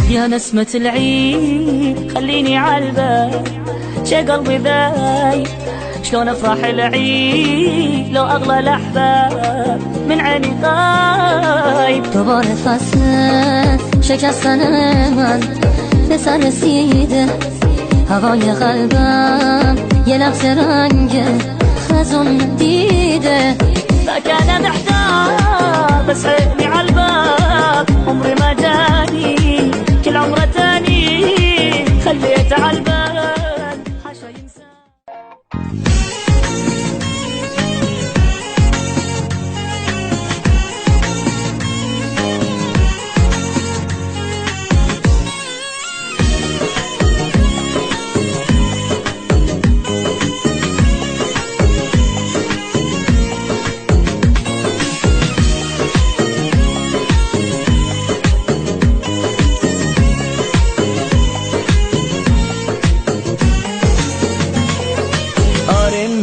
يا نسمة العيد خليني عالبال شي قلبي ذايب شلون افرح العيد لو اغلى الاحباب من عيني غايب. دوباره فصل شکستن من به سر رسیده، هوای قلبم یه لحظه رنگ خزون دیده. فكان محتار بس عيني عالباب عمري ما جاني كل عمره تاني خليته عالبال حاشا ينسى.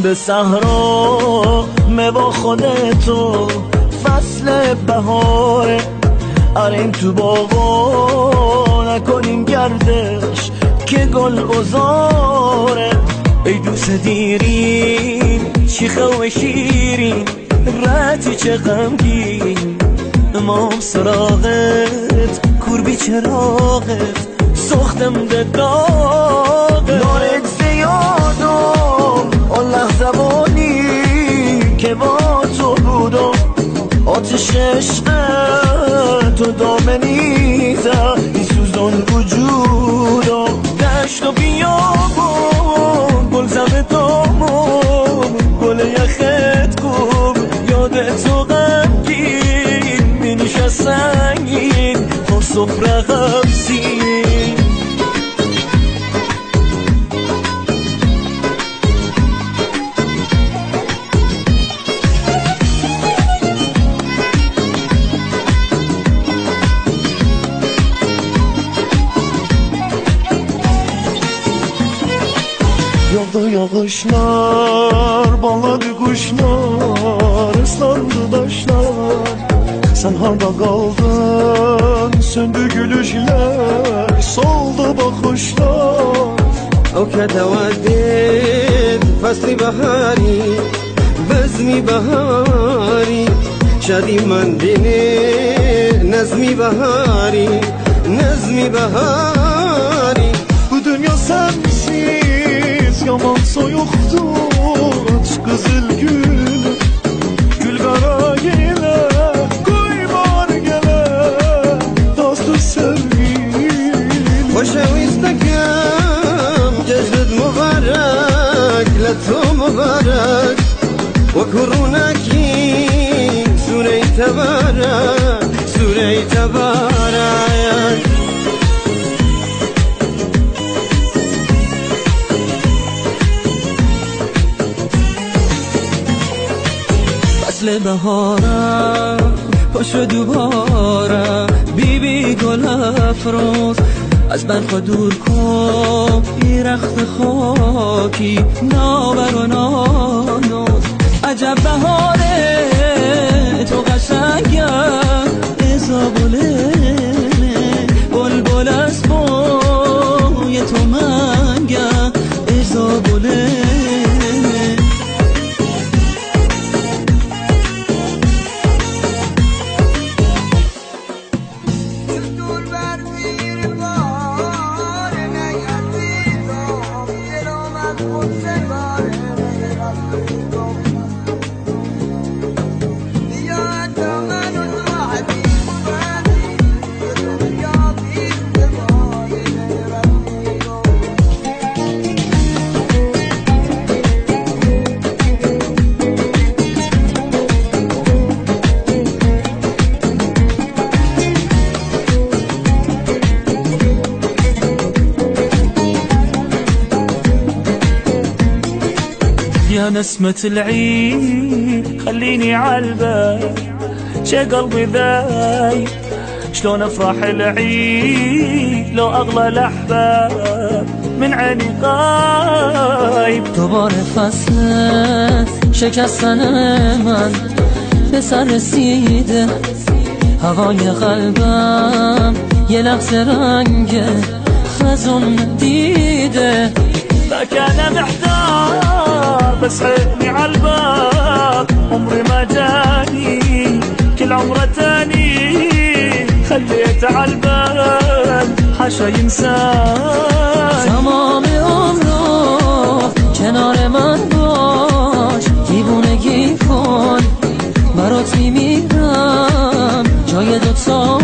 به صحرا با خودتو فصل بهاره، آریم تو باغا نکنیم گردش که گل گذاره. ای دوست دیرین شیخه و شیرین رتی چه غمگین، امام سراغت کوربی چراغت سختم دقاغه. نارت زیادم اون لحظه بانی که با تو بودم، آتش عشق تو دامنیزه میسوزون وجودم. دشت و بیابون گل زم دامون گل یخت کن یادت تو غمگین مینیشه سنگین با سفره غمزین. Yağdı yağışlar, bağladı kuşlar, ıslandı taşlar. Sen harda kaldın, söndü gülüşler, soldu bakışlar. أوكا تودد فصل بهاری بزمی بهاری شدی من دینه نظمی بهاری نظمی بهاری. Bu dünya sensiz yaman soyuktur, aç kızıl gül gül kara gele koy var gele dostur sevgili. خوشویستکم جشنت مبارک لتو مبارک و کرونکی سوره تبارک سوره تبارک. فصل بهارم پاشو دوباره بی گل افروز از برق دور کن ای رخت خاکی نابر و نانوز. عجب بهاره تو قشنگم ازابله بلبل از بوی تو منگم ازابله. يا نسمة العيد خليني عالبال شي قلبي ذايب شلون افرح العيد لو اغلى الاحباب من عيني غايب. دوباره فصل شکستن من به سر رسیده، هوای قلبم یه لحظه رنگ خزون دیده. ذاك انا محتار بس عيني عالباب عمري ما جاني كل عمره تاني خليته عالبال حاشا ينساني. تمام عمرو کنار من باش دیوونگی کن برات میمیرم جای دوتا